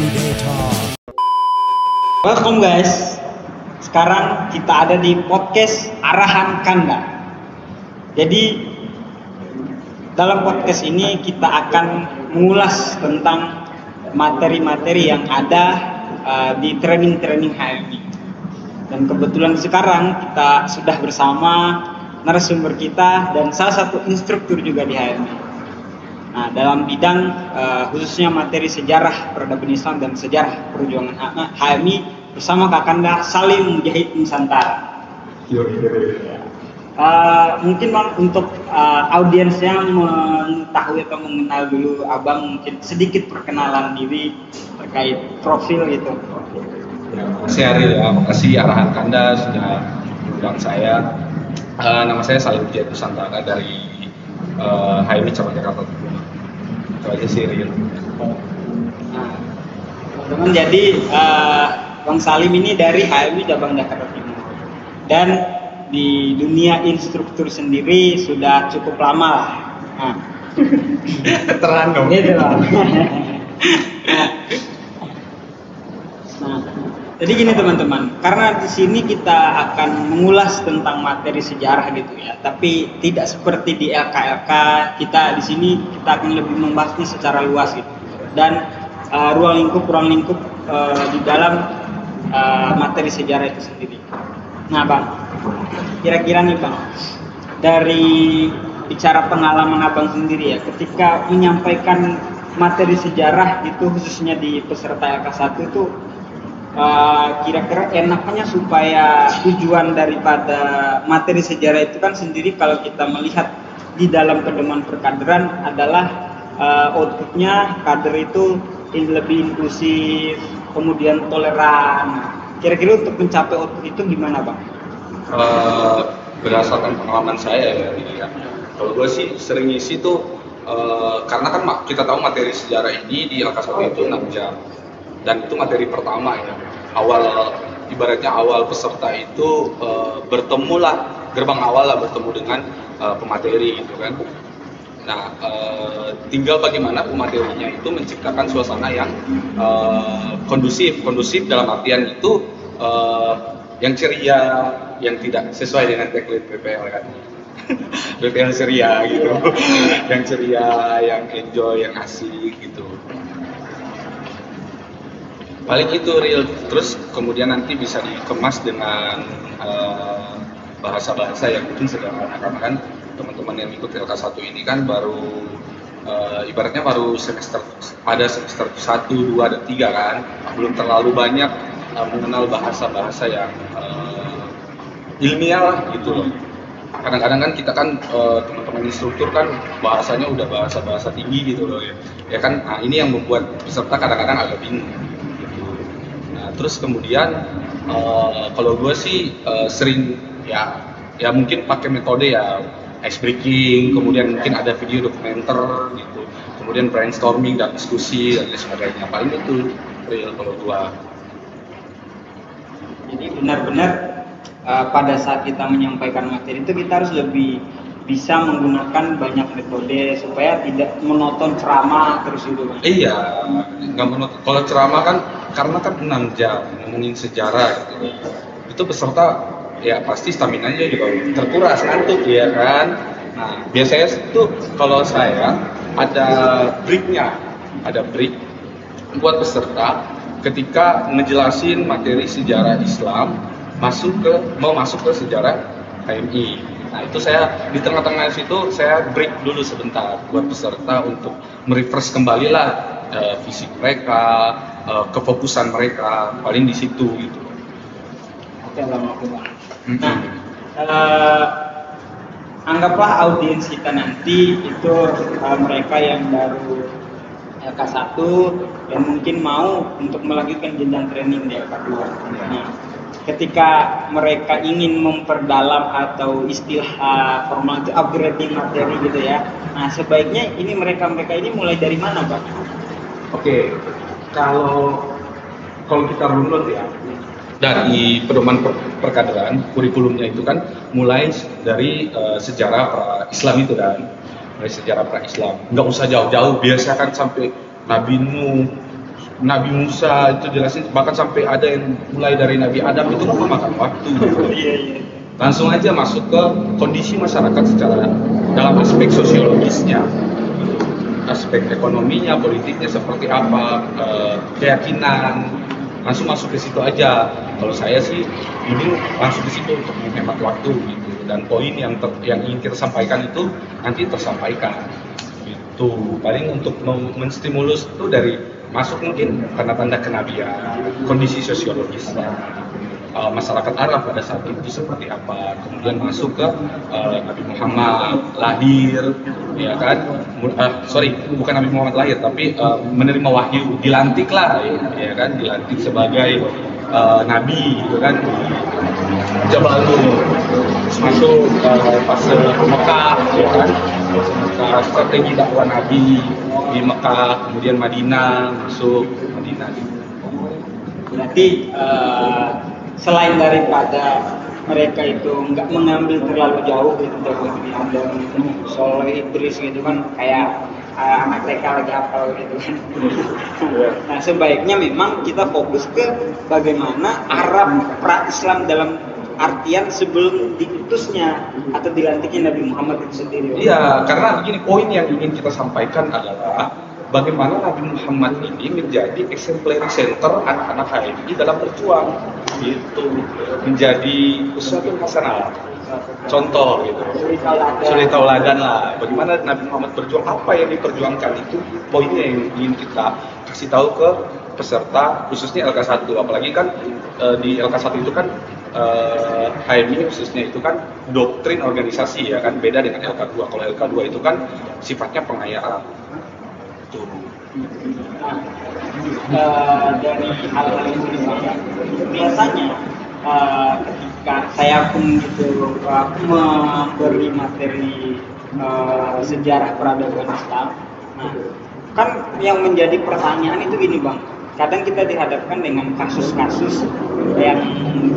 Everyday Talk. Welcome guys. Sekarang kita ada di podcast Arahan Kanda. Jadi dalam podcast ini kita akan mengulas tentang materi-materi yang ada di training-training HMI. Dan kebetulan sekarang kita sudah bersama narasumber kita dan salah satu instruktur juga di HMI. Nah, dalam bidang khususnya materi sejarah peradaban Islam dan sejarah perjuangan HMI bersama Kakanda Salim Mujahid Nusantara. Mungkin Bang untuk audiensnya mengetahui atau mengenal dulu Abang, mungkin sedikit perkenalan diri terkait profil gitu. Ya, makasih Ariel ya, makasih Arahan Kanda sudah mengundang saya. Nama saya Salim Mujahid Nusantara dari HMI Cabang Jakarta Timur. Itu aja sih Ariel. Nah, teman-teman, jadi Bang Salim ini dari HMI Cabang Jakarta Timur dan di dunia instruktur sendiri sudah cukup lama lah. Nah, Veteran dong. gitu lah. Nah, jadi gini teman-teman, karena di sini kita akan mengulas tentang materi sejarah gitu ya, tapi tidak seperti di LKLK. Kita di sini kita akan lebih membahasnya secara luas gitu. Dan ruang lingkup di dalam materi sejarah itu sendiri. Nah Bang, kira-kira nih Bang, dari bicara pengalaman Abang sendiri ya, ketika menyampaikan materi sejarah itu khususnya di peserta LK1 itu kira-kira enaknya supaya tujuan daripada materi sejarah itu kan sendiri kalau kita melihat di dalam pedoman perkaderan adalah outputnya kader itu lebih inklusif, kemudian toleran. Kira-kira untuk mencapai output itu gimana Bang? Berdasarkan pengalaman saya ya, kalau gue sih sering ngisi tuh karena kan kita tahu materi sejarah ini di LK1 itu 6 jam. Dan itu materi pertama ya, ibaratnya awal peserta itu gerbang awal lah bertemu dengan pemateri gitu kan. Nah, tinggal bagaimana pematerinya itu menciptakan suasana yang kondusif dalam artian itu yang ceria, yang tidak sesuai dengan tagline PPL kan. PPL ceria gitu, yang ceria, yang enjoy, yang asik gitu. Paling itu real, terus kemudian nanti bisa dikemas dengan bahasa-bahasa yang mungkin sederhana, karena kan teman-teman yang ikut LK1 ini kan baru ibaratnya baru semester 1, 2, dan 3 kan, belum terlalu banyak mengenal bahasa-bahasa yang ilmiah lah gitu loh. Kadang-kadang kan kita kan teman-teman instruktur kan bahasanya udah bahasa-bahasa tinggi gitu loh ya kan. Nah, ini yang membuat peserta kadang-kadang agak bingung. Terus kemudian kalau gue sih sering ya mungkin pakai metode ya ice breaking, kemudian mungkin ada video dokumenter gitu, kemudian brainstorming dan diskusi dan lain sebagainya. Paling itu real kalau gue. Jadi benar-benar pada saat kita menyampaikan materi itu kita harus lebih bisa menggunakan banyak metode supaya tidak monoton ceramah terus gitu. Iya, nggak monoton. Kalau ceramah kan karena kan 6 jam ngomongin sejarah gitu, itu peserta ya pasti staminanya juga terkuras, ngantuk ya kan. Nah, biasanya itu kalau saya ada break buat peserta ketika ngejelasin materi sejarah Islam mau masuk ke sejarah HMI. Nah, itu saya di tengah-tengah situ saya break dulu sebentar buat peserta untuk merefresh kembali lah visi mereka, kefokusan mereka, paling di situ gitu. Oke Bang. Nah, anggaplah audiens kita nanti itu mereka yang baru LK1 dan mungkin mau untuk melanjutkan jenjang training di LK2. Nah, ketika mereka ingin memperdalam atau istilah formal itu upgrading materi gitu ya. Nah, sebaiknya ini mereka ini mulai dari mana, Bang? Oke, kalau kita runut ya, dari pedoman perkaderan, kurikulumnya itu kan mulai dari sejarah pra-Islam itu kan, mulai sejarah pra-Islam. Nggak usah jauh-jauh, biasa kan sampai Nabi Nuh, Nabi Musa itu jelasin, bahkan sampai ada yang mulai dari Nabi Adam itu kan memakan waktu. Iya, iya. Langsung aja masuk ke kondisi masyarakat secara dalam aspek sosiologisnya, aspek ekonominya, politiknya seperti apa, keyakinan, langsung masuk ke situ aja. Kalau saya sih ini langsung ke situ untuk menghemat waktu gitu, dan poin yang ingin kita sampaikan itu nanti tersampaikan. Itu paling untuk menstimulus itu dari masuk mungkin tanda-tanda kenabian, kondisi sosiologisnya, masyarakat Arab pada saat itu seperti apa, kemudian masuk ke Nabi Muhammad lahir, ya kan, sorry, bukan Nabi Muhammad lahir, tapi menerima wahyu, dilantik lah, ya kan, dilantik sebagai Nabi, gitu kan, Jabal Nur, masuk fase Mekah, ya kan, Mekah, strategi dakwah Nabi di Mekah, kemudian Madinah, masuk Madinah. Berarti selain daripada mereka itu nggak mengambil terlalu jauh gitu dari Adam, Soleh, Idris gitu kan, kayak anak TK lagi hafal gitu kan. Nah, sebaiknya memang kita fokus ke bagaimana Arab pra-Islam dalam artian sebelum diutusnya atau dilantiknya Nabi Muhammad itu sendiri. Iya, karena begini, poin yang ingin kita sampaikan adalah bagaimana Nabi Muhammad ini menjadi exemplary center anak-anak HMI dalam berjuang, gitu, menjadi uswatun hasanah, contoh gitu, suri tauladan lah, bagaimana Nabi Muhammad berjuang, apa yang diperjuangkan, itu poinnya yang ingin kita kasih tahu ke peserta, khususnya LK1, apalagi kan di LK1 itu kan HMI khususnya itu kan doktrin organisasi, ya kan, beda dengan LK2. Kalau LK2 itu kan sifatnya pengayaan. Tuh. Dari hal-hal ini biasanya ketika saya pun gitu memberi materi sejarah peradaban Islam, nah kan yang menjadi pertanyaan itu gini Bang, kadang kita dihadapkan dengan kasus-kasus yang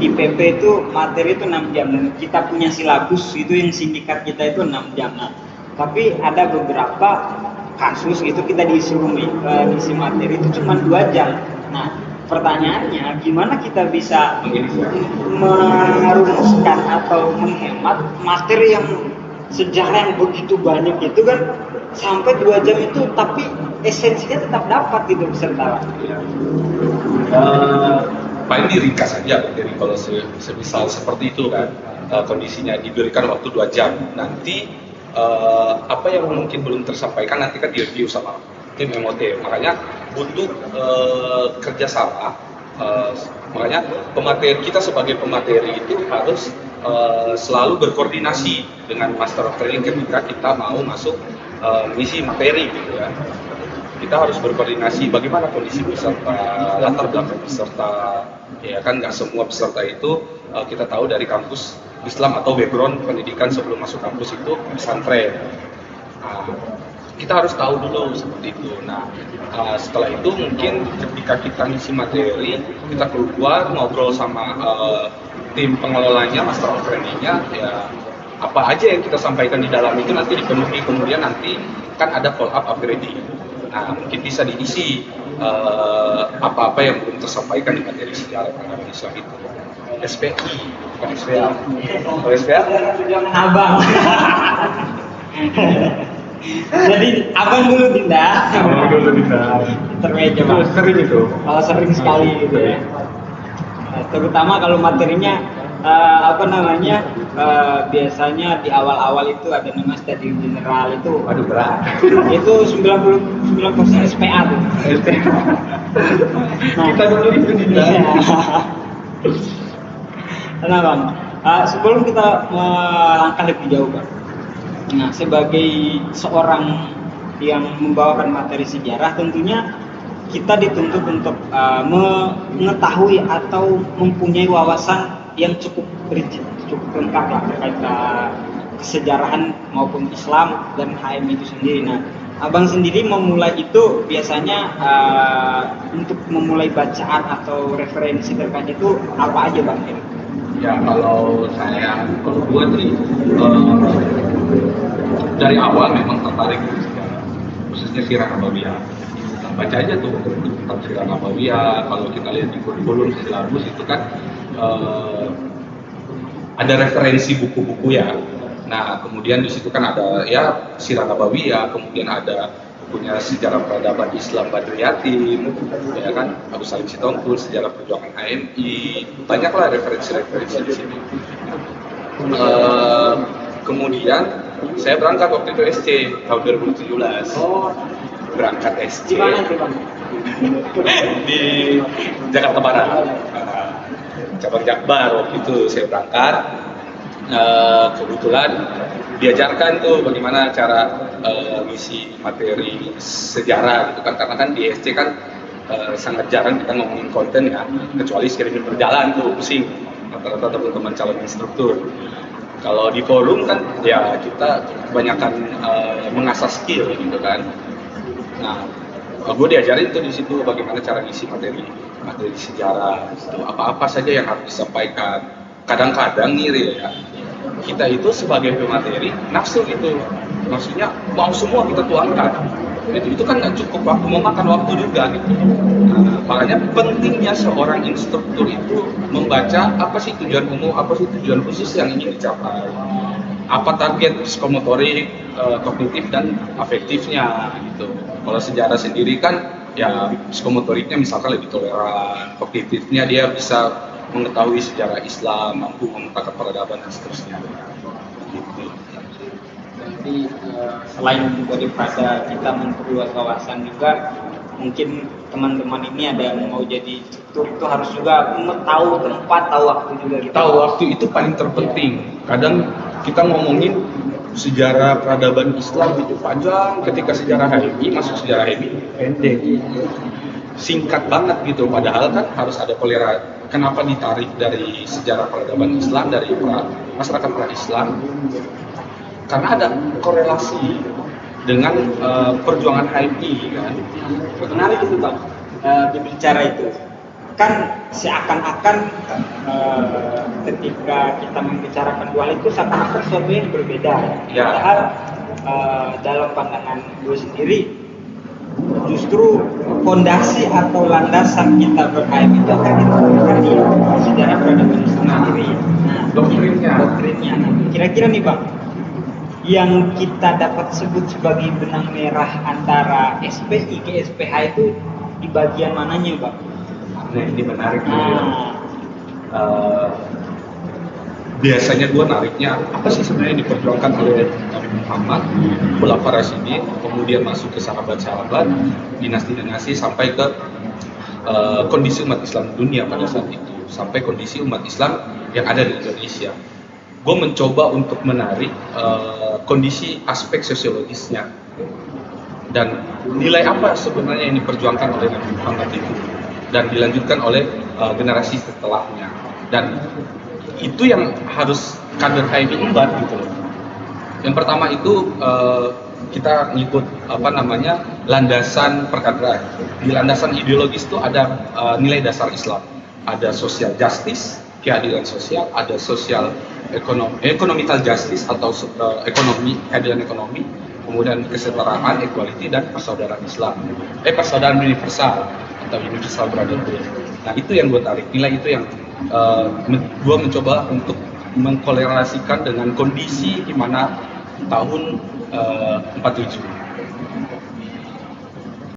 di PP itu materi itu 6 jam dan kita punya silabus itu yang sindikat kita itu 6 jam. Nah, tapi ada beberapa kasus itu kita disuruh isi materi itu cuma 2 jam. Nah, pertanyaannya gimana kita bisa merumuskan atau menghemat materi yang sejarah yang begitu banyak itu kan sampai 2 jam itu, tapi esensinya tetap dapat gitu peserta. Paling diringkas saja, jadi kalau semisal seperti itu kan, kondisinya diberikan waktu 2 jam, nanti apa yang mungkin belum tersampaikan nanti kan direview sama tim MOT, makanya butuh kerjasama. Makanya pemateri kita sebagai pemateri itu harus selalu berkoordinasi dengan master of training ketika kita mau masuk mengisi materi gitu ya. Kita harus berkoordinasi bagaimana kondisi peserta, latar belakang peserta, ya kan, nggak semua peserta itu kita tahu dari kampus Islam atau background pendidikan sebelum masuk kampus itu pesantren. Nah, kita harus tahu dulu seperti itu. Nah, setelah itu mungkin ketika kita ngisi materi, kita keluar ngobrol sama tim pengelolanya, master of trainingnya, ya apa aja yang kita sampaikan di dalam itu nanti dipenuhi, kemudian nanti kan ada follow up upgrading. Nah, mungkin bisa diisi apa-apa yang belum tersampaikan di materi sejarah peradaban Islam itu. SPI, bukan SPA. Kalau SPA? Jangan abang. Jadi abang dulu Dinda. Termeja Bang. Sering itu. Kalau sering sekali gitu ya. Terutama kalau materinya biasanya di awal-awal itu ada nama stadium general itu. Aduh, berat. Itu 99% SPA tuh. Nah, Kita dulu itu Dinda. Nah Bang, sebelum kita melangkah lebih jauh Bang, nah sebagai seorang yang membawakan materi sejarah, tentunya kita dituntut untuk mengetahui atau mempunyai wawasan yang cukup rigid, cukup lengkap lah terkait kesejarahan maupun Islam dan HMI itu sendiri. Nah, Abang sendiri memulai itu biasanya untuk memulai bacaan atau referensi terkait itu apa aja Bang? Ya, kalau gue sih dari awal memang tertarik khususnya sirah Nabawiyah. Baca aja tuh tentang sirah kuliah, kalau kita lihat di kurikulum silabus itu kan ada referensi buku-buku ya. Nah, kemudian di situ kan ada ya Sirah Nabawiyah, kemudian ada bukunya Sejarah Peradaban Islam Badriyatin, ya kan, Abu Salim Sitompul, Sejarah Perjuangan HMI, banyaklah referensi-referensi di sini. Kemudian saya berangkat waktu itu SC tahun 2017. Berangkat SC di Jakarta Barat, cabang Jakbar. Waktu itu saya berangkat. Kebetulan diajarkan tuh bagaimana cara ngisi materi sejarah gitu kan, karena kan di SC kan sangat jarang kita ngomongin konten ya, kecuali sekirimin berjalan tuh pusing rata-rata teman-teman calon instruktur. Kalau di forum kan ya kita kebanyakan mengasah skill gitu kan. Nah, gue diajarin tuh di situ bagaimana cara ngisi materi sejarah, gitu. Apa-apa saja yang harus disampaikan. Kadang-kadang nih ya, kita itu sebagai pemateri nafsu gitu, maksudnya mau semua kita tuangkan. Itu kan nggak cukup waktu, mau makan waktu juga gitu. Nah, makanya pentingnya seorang instruktur itu membaca apa sih tujuan umum, apa sih tujuan khusus yang ingin dicapai, apa target psikomotorik, kognitif dan afektifnya gitu. Kalau sejarah sendiri kan ya psikomotoriknya misalkan lebih toleran, kognitifnya dia bisa mengetahui sejarah Islam, mampu memetakan peradaban dan seterusnya. Gitu. Jadi selain daripada kita memperluas wawasan juga, mungkin teman-teman ini ada yang mau jadi instruktur itu harus juga tahu tempat, tahu waktu juga gitu. Tahu waktu itu paling terpenting. Kadang kita ngomongin sejarah peradaban Islam itu panjang, ketika sejarah HMI masuk sejarah HMI pendek, singkat banget gitu. Padahal kan harus ada kolerasi. Kenapa ditarik dari sejarah peradaban Islam dari masyarakat pra-Islam? Karena ada korelasi dengan perjuangan HMI kan. Menarik itu Pak, berbicara itu kan seakan-akan ketika kita membicarakan dual itu seakan-akan sesuatu yang berbeda. Ya. Padahal dalam pandangan gue sendiri justru fondasi atau landasan kita ber-HMI itu akan ditemukan di sejarah peradaban Islam sendiri. Nah, doktrinnya. Nah, kira-kira nih Bang, yang kita dapat sebut sebagai benang merah antara SPI ke SPH itu di bagian mananya Bang? Nah, ini menarik. Biasanya gue nariknya apa sih sebenarnya yang diperjuangkan oleh Nabi Muhammad, Khulafaur Rasyidin, kemudian masuk ke sahabat-sahabat, dinasti-dinasti sampai ke kondisi umat Islam dunia pada saat itu, sampai kondisi umat Islam yang ada di Indonesia. Gue mencoba untuk menarik kondisi aspek sosiologisnya dan nilai apa sebenarnya yang diperjuangkan oleh Nabi Muhammad itu dan dilanjutkan oleh generasi setelahnya, dan itu yang harus kader HMI embat gitu loh. Yang pertama itu kita ngikut landasan perkaderan. Di landasan ideologis itu ada nilai dasar Islam, ada social justice, keadilan sosial, ada social economical justice atau ekonomi, keadilan ekonomi, kemudian kesetaraan, equality, dan persaudaraan Islam, persaudaraan universal atau universal brotherhood. Nah, itu yang gue tarik, nilai itu yang gue mencoba untuk mengkolerasikan dengan kondisi di mana tahun 47